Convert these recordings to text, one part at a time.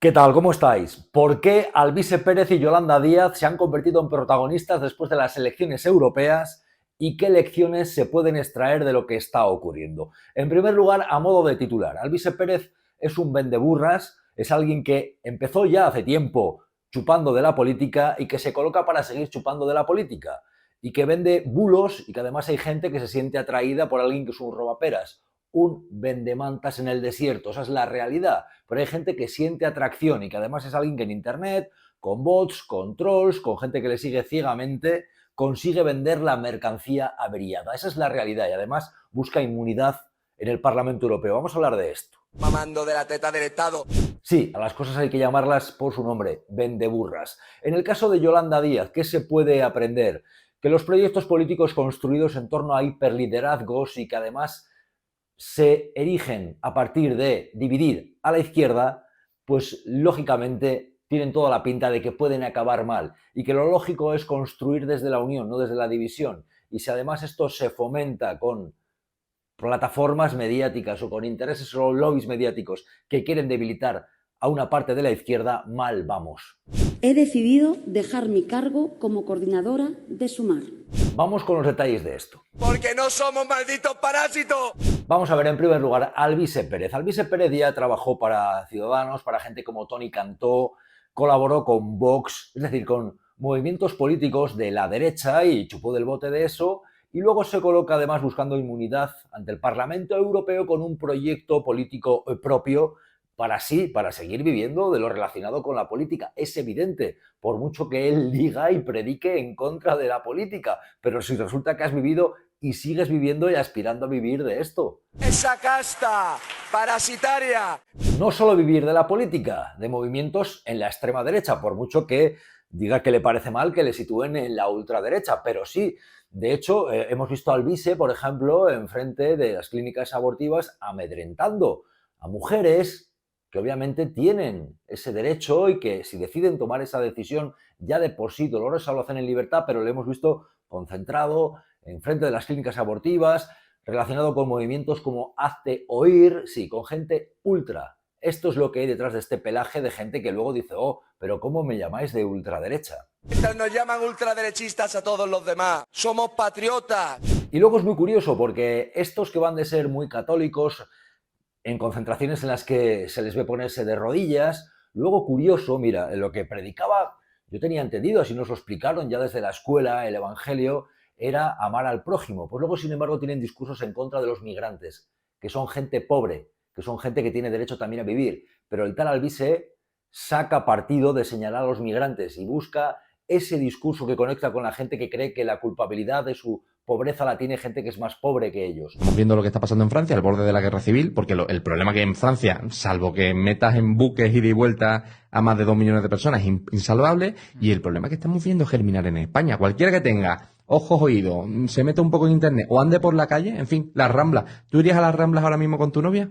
¿Qué tal? ¿Cómo estáis? ¿Por qué Alvise Pérez y Yolanda Díaz se han convertido en protagonistas después de las elecciones europeas y qué lecciones se pueden extraer de lo que está ocurriendo? En primer lugar, a modo de titular, Alvise Pérez es un vendeburras, es alguien que empezó ya hace tiempo chupando de la política y que se coloca para seguir chupando de la política y que vende bulos y que además hay gente que se siente atraída por alguien que es un robaperas, un vendemantas en el desierto, esa es la realidad. Pero hay gente que siente atracción y que además es alguien que en internet, con bots, con trolls, con gente que le sigue ciegamente, consigue vender la mercancía averiada. Esa es la realidad y además busca inmunidad en el Parlamento Europeo. Vamos a hablar de esto. Mamando de la teta del Estado. Sí, a las cosas hay que llamarlas por su nombre, vendeburras. En el caso de Yolanda Díaz, ¿qué se puede aprender? Que los proyectos políticos construidos en torno a hiperliderazgos y que además se erigen a partir de dividir a la izquierda, pues lógicamente tienen toda la pinta de que pueden acabar mal y que lo lógico es construir desde la unión, no desde la división. Y si además esto se fomenta con plataformas mediáticas o con intereses o lobbies mediáticos que quieren debilitar a una parte de la izquierda, mal vamos. He decidido dejar mi cargo como coordinadora de Sumar. Vamos con los detalles de esto. Porque no somos malditos parásitos. Vamos a ver en primer lugar Alvise Pérez. Alvise Pérez ya trabajó para Ciudadanos, para gente como Toni Cantó, colaboró con Vox, es decir, con movimientos políticos de la derecha y chupó del bote de eso, y luego se coloca además buscando inmunidad ante el Parlamento Europeo con un proyecto político propio para seguir viviendo de lo relacionado con la política. Es evidente, por mucho que él diga y predique en contra de la política, pero si resulta que has vivido y sigues viviendo y aspirando a vivir de esto. Esa casta parasitaria. No solo vivir de la política, de movimientos en la extrema derecha, por mucho que diga que le parece mal que le sitúen en la ultraderecha, pero sí. De hecho, hemos visto a Alvise, por ejemplo, enfrente de las clínicas abortivas amedrentando a mujeres que obviamente tienen ese derecho y que si deciden tomar esa decisión ya de por sí dolorosa lo hacen en libertad, pero lo hemos visto concentrado enfrente de las clínicas abortivas, relacionado con movimientos como Hazte Oír, sí, con gente ultra. Esto es lo que hay detrás de este pelaje de gente que luego dice, oh, pero ¿cómo me llamáis de ultraderecha? Nos llaman ultraderechistas a todos los demás. Somos patriotas. Y luego es muy curioso porque estos que van de ser muy católicos, en concentraciones en las que se les ve ponerse de rodillas, luego curioso, mira, lo que predicaba, yo tenía entendido, así nos lo explicaron ya desde la escuela, el evangelio, era amar al prójimo. Pues luego, sin embargo, tienen discursos en contra de los migrantes, que son gente pobre, que son gente que tiene derecho también a vivir. Pero el tal Alvise saca partido de señalar a los migrantes y busca ese discurso que conecta con la gente que cree que la culpabilidad de su pobreza la tiene gente que es más pobre que ellos. Estamos viendo lo que está pasando en Francia, al borde de la guerra civil, porque el problema que hay en Francia, salvo que metas en buques ida y vuelta a más de 2 millones de personas, es insalvable, y el problema que estamos viendo germinar en España. Cualquiera que tenga ojos, oídos, se meta un poco en internet o ande por la calle, en fin, las Ramblas. ¿Tú irías a las Ramblas ahora mismo con tu novia?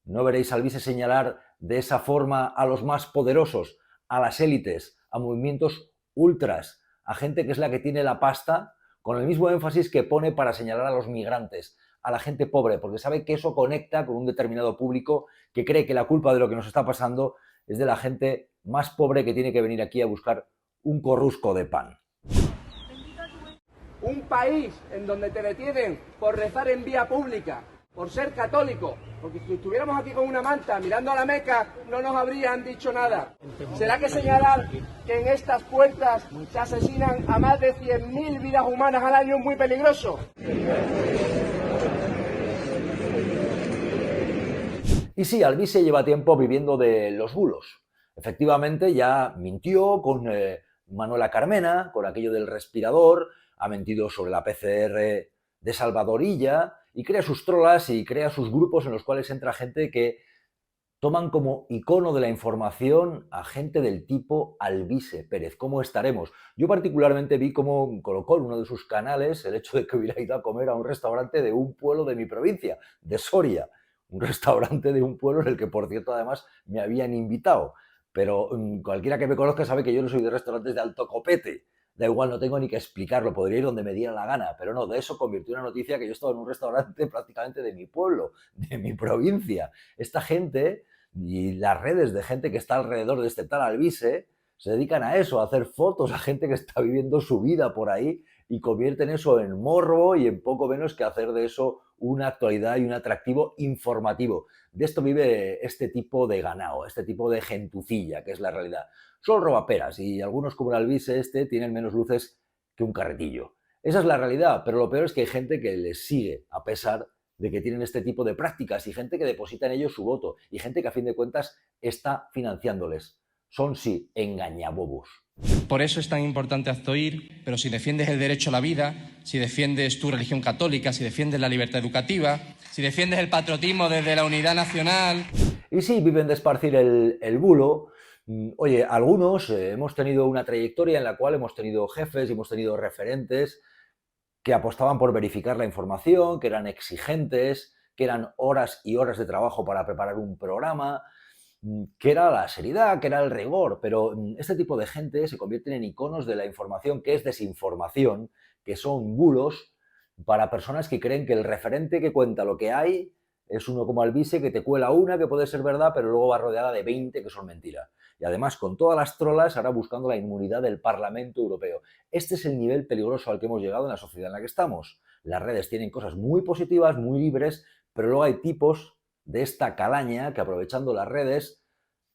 No veréis a Alvise señalar de esa forma a los más poderosos, a las élites, a movimientos ultras, a gente que es la que tiene la pasta, con el mismo énfasis que pone para señalar a los migrantes, a la gente pobre, porque sabe que eso conecta con un determinado público que cree que la culpa de lo que nos está pasando es de la gente más pobre que tiene que venir aquí a buscar un corrusco de pan. Un país en donde te detienen por rezar en vía pública, por ser católico, porque si estuviéramos aquí con una manta mirando a la Meca no nos habrían dicho nada. ¿Será que señalar que en estas puertas se asesinan a más de 100.000 vidas humanas al año es muy peligroso? Y sí, Alvise lleva tiempo viviendo de los bulos. Efectivamente, ya mintió con Manuela Carmena, con aquello del respirador, ha mentido sobre la PCR de Salvadorilla y crea sus trolas y crea sus grupos en los cuales entra gente que toman como icono de la información a gente del tipo Alvise Pérez. ¿Cómo estaremos? Yo particularmente vi cómo colocó en uno de sus canales el hecho de que hubiera ido a comer a un restaurante de un pueblo de mi provincia, de Soria. Un restaurante de un pueblo en el que, por cierto, además me habían invitado. Pero cualquiera que me conozca sabe que yo no soy de restaurantes de alto copete. Da igual, no tengo ni que explicarlo, podría ir donde me diera la gana, pero no, de eso convirtió una noticia que yo estaba en un restaurante prácticamente de mi pueblo, de mi provincia. Esta gente Y las redes de gente que está alrededor de este tal Alvise se dedican a eso, a hacer fotos a gente que está viviendo su vida por ahí y convierten eso en morbo y en poco menos que hacer de eso una actualidad y un atractivo informativo. De esto vive este tipo de ganado, este tipo de gentucilla, que es la realidad. Son robaperas y algunos como el Alvise este tienen menos luces que un carretillo. Esa es la realidad, pero lo peor es que hay gente que les sigue a pesar de que tienen este tipo de prácticas y gente que deposita en ellos su voto y gente que a fin de cuentas está financiándoles. Son, sí, engañabobos. Por eso es tan importante Azzoír, pero si defiendes el derecho a la vida, si defiendes tu religión católica, si defiendes la libertad educativa, si defiendes el patriotismo desde la unidad nacional... Y sí, viven de esparcir el bulo. Oye, algunos hemos tenido una trayectoria en la cual hemos tenido jefes y hemos tenido referentes que apostaban por verificar la información, que eran exigentes, que eran horas y horas de trabajo para preparar un programa, que era la seriedad, que era el rigor, pero este tipo de gente se convierten en iconos de la información que es desinformación, que son bulos para personas que creen que el referente que cuenta lo que hay es uno como Alvise que te cuela una que puede ser verdad, pero luego va rodeada de 20 que son mentira. Y además, con todas las trolas, ahora buscando la inmunidad del Parlamento Europeo. Este es el nivel peligroso al que hemos llegado en la sociedad en la que estamos. Las redes tienen cosas muy positivas, muy libres, pero luego hay tipos de esta calaña que, aprovechando las redes,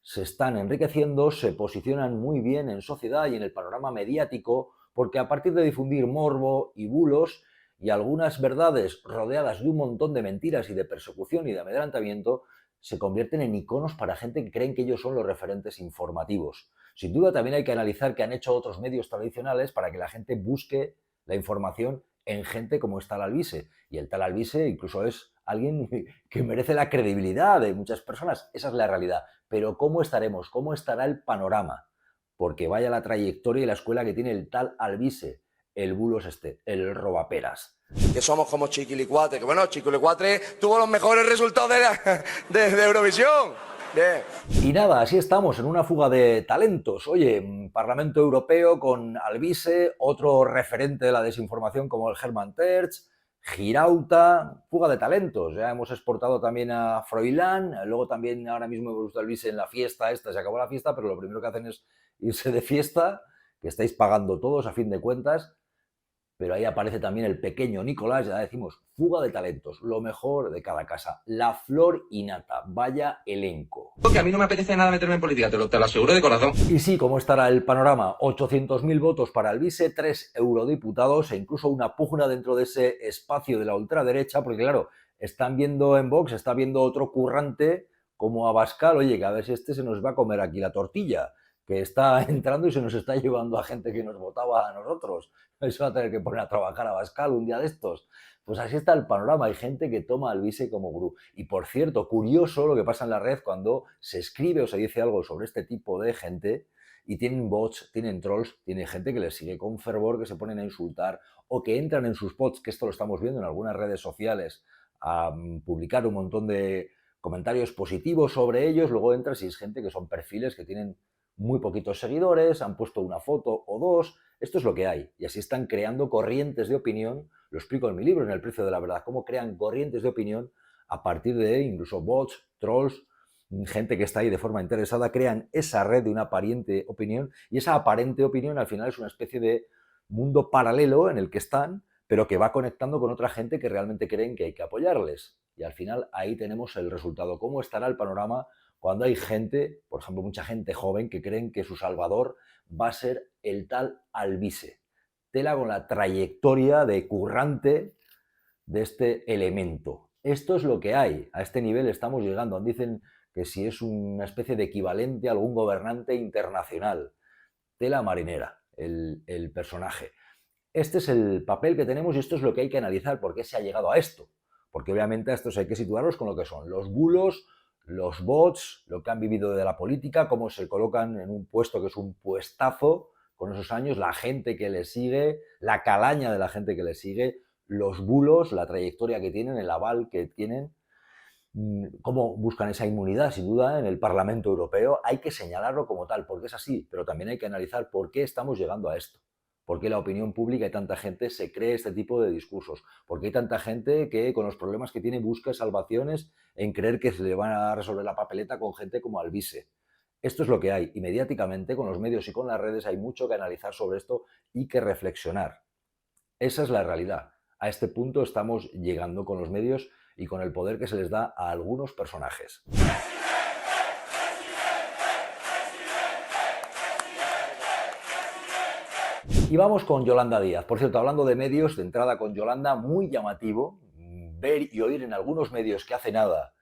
se están enriqueciendo, se posicionan muy bien en sociedad y en el panorama mediático, porque a partir de difundir morbo y bulos y algunas verdades rodeadas de un montón de mentiras y de persecución y de amedrentamiento, se convierten en iconos para gente que creen que ellos son los referentes informativos. Sin duda también hay que analizar qué han hecho otros medios tradicionales para que la gente busque la información en gente como está el Alvise. Y el tal Alvise incluso es alguien que merece la credibilidad de muchas personas. Esa es la realidad. Pero ¿cómo estaremos? ¿Cómo estará el panorama? Porque vaya la trayectoria y la escuela que tiene el tal Alvise, el bulos este, el robaperas. Que somos como Chiquilicuatre, que bueno, Chiquilicuatre tuvo los mejores resultados de Eurovisión. Bien. Y nada, así estamos, en una fuga de talentos. Oye, Parlamento Europeo con Alvise, otro referente de la desinformación como el Hermann Tertsch, Girauta, fuga de talentos. Ya hemos exportado también a Froilán, luego también ahora mismo hemos visto a Alvise en la fiesta esta, se acabó la fiesta, pero lo primero que hacen es irse de fiesta, que estáis pagando todos a fin de cuentas. Pero ahí aparece también el pequeño Nicolás, ya decimos, fuga de talentos, lo mejor de cada casa, la flor innata, vaya elenco. Que a mí no me apetece nada meterme en política, te lo aseguro de corazón. Y sí, ¿cómo estará el panorama? 800.000 votos para Alvise, 3 eurodiputados e incluso una pugna dentro de ese espacio de la ultraderecha, porque claro, están viendo en Vox, está viendo otro currante como Abascal, oye, que a ver si este se nos va a comer aquí la tortilla, que está entrando y se nos está llevando a gente que nos votaba a nosotros. Eso va a tener que poner a trabajar a Abascal un día de estos. Pues así está el panorama, hay gente que toma a Alvise como gurú. Y por cierto, curioso lo que pasa en la red cuando se escribe o se dice algo sobre este tipo de gente y tienen bots, tienen trolls, tiene gente que les sigue con fervor, que se ponen a insultar o que entran en sus bots, que esto lo estamos viendo en algunas redes sociales, a publicar un montón de comentarios positivos sobre ellos, luego entras y es gente que son perfiles que tienen muy poquitos seguidores, han puesto una foto o dos, esto es lo que hay. Y así están creando corrientes de opinión, lo explico en mi libro, en El precio de la verdad, cómo crean corrientes de opinión a partir de incluso bots, trolls, gente que está ahí de forma interesada, crean esa red de una aparente opinión y esa aparente opinión al final es una especie de mundo paralelo en el que están, pero que va conectando con otra gente que realmente creen que hay que apoyarles. Y al final ahí tenemos el resultado. ¿Cómo estará el panorama cuando hay gente, por ejemplo, mucha gente joven, que creen que su salvador va a ser el tal Alvise? Tela con la trayectoria de currante de este elemento. Esto es lo que hay. A este nivel estamos llegando. Dicen que si es una especie de equivalente a algún gobernante internacional. Tela marinera, el personaje. Este es el papel que tenemos y esto es lo que hay que analizar. ¿Por qué se ha llegado a esto? Porque obviamente a estos hay que situarlos con lo que son los bulos, los bots, lo que han vivido de la política, cómo se colocan en un puesto que es un puestazo con esos años, la gente que les sigue, la calaña de la gente que les sigue, los bulos, la trayectoria que tienen, el aval que tienen, cómo buscan esa inmunidad, sin duda, en el Parlamento Europeo. Hay que señalarlo como tal, porque es así, pero también hay que analizar por qué estamos llegando a esto. ¿Por qué la opinión pública y tanta gente se cree este tipo de discursos? ¿Por qué hay tanta gente que con los problemas que tiene busca salvaciones en creer que se le van a resolver la papeleta con gente como Alvise? Esto es lo que hay y mediáticamente con los medios y con las redes hay mucho que analizar sobre esto y que reflexionar. Esa es la realidad. A este punto estamos llegando con los medios y con el poder que se les da a algunos personajes. Y vamos con Yolanda Díaz. Por cierto, hablando de medios, de entrada con Yolanda, muy llamativo ver y oír en algunos medios que hace nada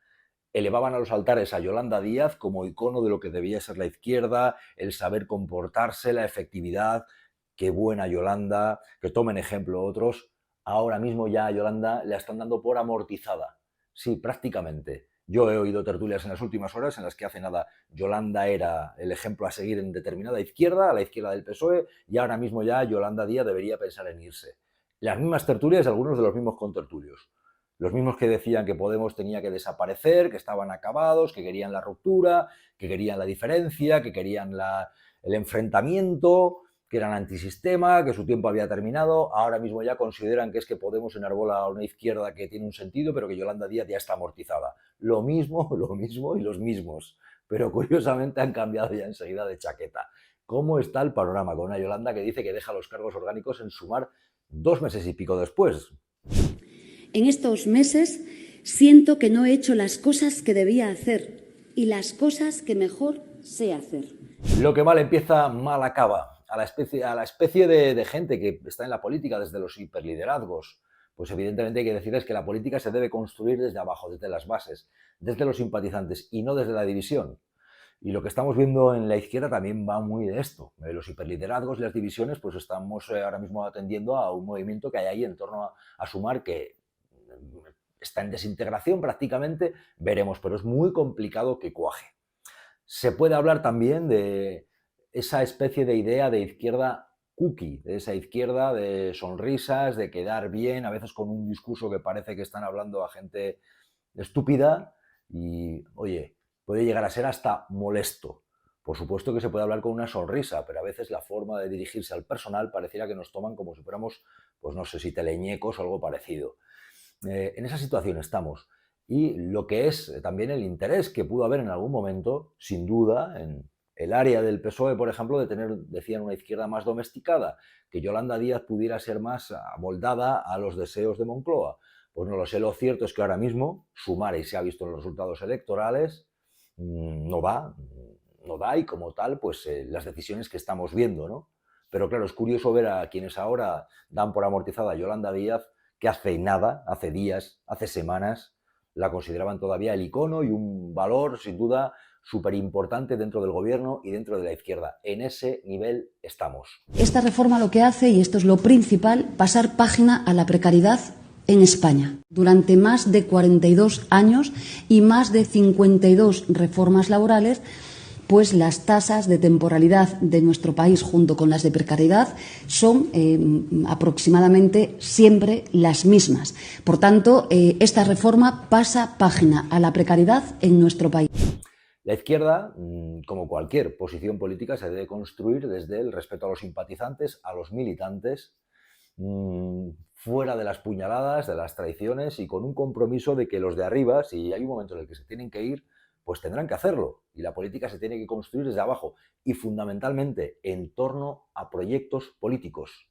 elevaban a los altares a Yolanda Díaz como icono de lo que debía ser la izquierda, el saber comportarse, la efectividad, qué buena Yolanda, que tomen ejemplo otros. Ahora mismo ya a Yolanda la están dando por amortizada. Sí, prácticamente. Yo he oído tertulias en las últimas horas en las que hace nada Yolanda era el ejemplo a seguir en determinada izquierda, a la izquierda del PSOE, y ahora mismo ya Yolanda Díaz debería pensar en irse. Las mismas tertulias, algunos de los mismos contertulios. Los mismos que decían que Podemos tenía que desaparecer, que estaban acabados, que querían la ruptura, que querían la diferencia, que querían el enfrentamiento, que eran antisistema, que su tiempo había terminado. Ahora mismo ya consideran que es que Podemos enarbola una izquierda que tiene un sentido, pero que Yolanda Díaz ya está amortizada. Lo mismo y los mismos. Pero curiosamente han cambiado ya enseguida de chaqueta. ¿Cómo está el panorama con una Yolanda que dice que deja los cargos orgánicos en Sumar 2 meses y pico después? En estos meses siento que no he hecho las cosas que debía hacer y las cosas que mejor sé hacer. Lo que mal empieza, mal acaba. A la especie de gente que está en la política desde los hiperliderazgos, pues evidentemente hay que decirles que la política se debe construir desde abajo, desde las bases, desde los simpatizantes y no desde la división. Y lo que estamos viendo en la izquierda también va muy de esto. Los hiperliderazgos y las divisiones, pues estamos ahora mismo atendiendo a un movimiento que hay ahí en torno a Sumar que está en desintegración prácticamente, veremos, pero es muy complicado que cuaje. Se puede hablar también de esa especie de idea de izquierda cookie, de esa izquierda de sonrisas, de quedar bien, a veces con un discurso que parece que están hablando a gente estúpida y, oye, puede llegar a ser hasta molesto. Por supuesto que se puede hablar con una sonrisa, pero a veces la forma de dirigirse al personal pareciera que nos toman como si fuéramos, pues no sé si teleñecos o algo parecido. En esa situación estamos. Y lo que es también el interés que pudo haber en algún momento, sin duda, en el área del PSOE, por ejemplo, de tener, decían, una izquierda más domesticada, que Yolanda Díaz pudiera ser más amoldada a los deseos de Moncloa. Pues no lo sé, lo cierto es que ahora mismo, Sumar, y se ha visto en los resultados electorales, no da, y como tal, pues las decisiones que estamos viendo, ¿no? Pero claro, es curioso ver a quienes ahora dan por amortizada a Yolanda Díaz, que hace nada, hace días, hace semanas, la consideraban todavía el icono y un valor, sin duda, súper importante dentro del gobierno y dentro de la izquierda. En ese nivel estamos. Esta reforma lo que hace, y esto es lo principal, pasar página a la precariedad en España. Durante más de 42 años y más de 52 reformas laborales, pues las tasas de temporalidad de nuestro país junto con las de precariedad son aproximadamente siempre las mismas. Por tanto, esta reforma pasa página a la precariedad en nuestro país. La izquierda, como cualquier posición política, se debe construir desde el respeto a los simpatizantes, a los militantes, fuera de las puñaladas, de las traiciones y con un compromiso de que los de arriba, si hay un momento en el que se tienen que ir, pues tendrán que hacerlo. Y la política se tiene que construir desde abajo y fundamentalmente en torno a proyectos políticos.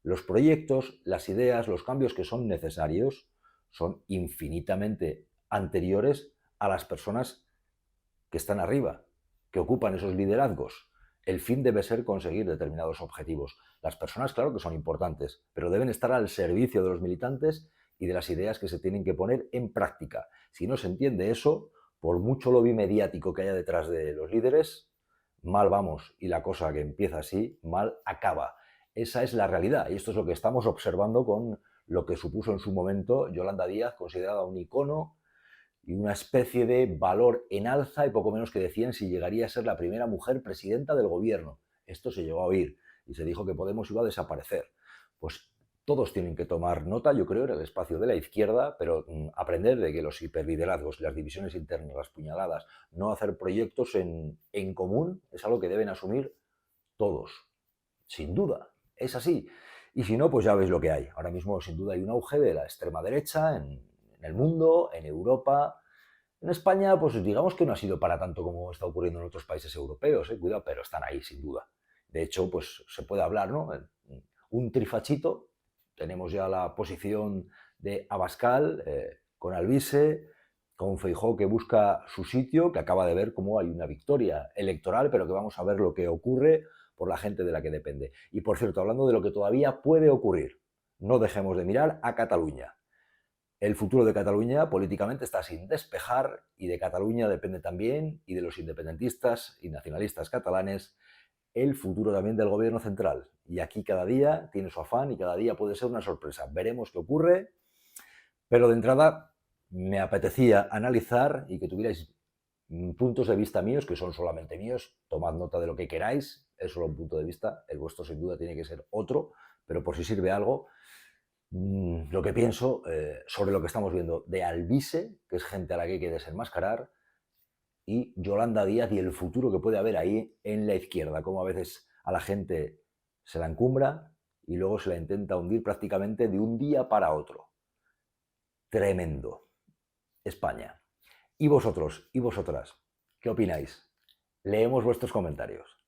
Los proyectos, las ideas, los cambios que son necesarios son infinitamente anteriores a las personas que están arriba, que ocupan esos liderazgos. El fin debe ser conseguir determinados objetivos. Las personas, claro que son importantes, pero deben estar al servicio de los militantes y de las ideas que se tienen que poner en práctica. Si no se entiende eso, por mucho lobby mediático que haya detrás de los líderes, mal vamos. Y la cosa que empieza así, mal acaba. Esa es la realidad. Y esto es lo que estamos observando con lo que supuso en su momento Yolanda Díaz, considerada un icono y una especie de valor en alza, y poco menos que decían si llegaría a ser la primera mujer presidenta del gobierno. Esto se llegó a oír y se dijo que Podemos iba a desaparecer. Pues todos tienen que tomar nota, yo creo, en el espacio de la izquierda, pero aprender de que los hiperliderazgos, las divisiones internas, las puñaladas, no hacer proyectos en común, es algo que deben asumir todos, sin duda. es así. Y si no, pues ya veis lo que hay. Ahora mismo, sin duda, hay un auge de la extrema derecha en el mundo, en Europa. En España, pues digamos que no ha sido para tanto como está ocurriendo en otros países europeos, cuidado, pero están ahí, sin duda. De hecho, pues se puede hablar, ¿no? Un trifachito, tenemos ya la posición de Abascal con Alvise, con Feijóo que busca su sitio, que acaba de ver cómo hay una victoria electoral, pero que vamos a ver lo que ocurre por la gente de la que depende. Y por cierto, hablando de lo que todavía puede ocurrir, no dejemos de mirar a Cataluña. El futuro de Cataluña políticamente está sin despejar y de Cataluña depende también, y de los independentistas y nacionalistas catalanes, el futuro también del gobierno central. Y aquí cada día tiene su afán y cada día puede ser una sorpresa. Veremos qué ocurre, pero de entrada me apetecía analizar y que tuvierais puntos de vista míos, que son solamente míos, tomad nota de lo que queráis, es solo un punto de vista, el vuestro sin duda tiene que ser otro, pero por si sirve algo, lo que pienso sobre lo que estamos viendo de Alvise, que es gente a la que hay que desenmascarar, y Yolanda Díaz y el futuro que puede haber ahí en la izquierda, como a veces a la gente se la encumbra y luego se la intenta hundir prácticamente de un día para otro. Tremendo. España. ¿Y vosotros y vosotras? ¿Qué opináis? Leemos vuestros comentarios.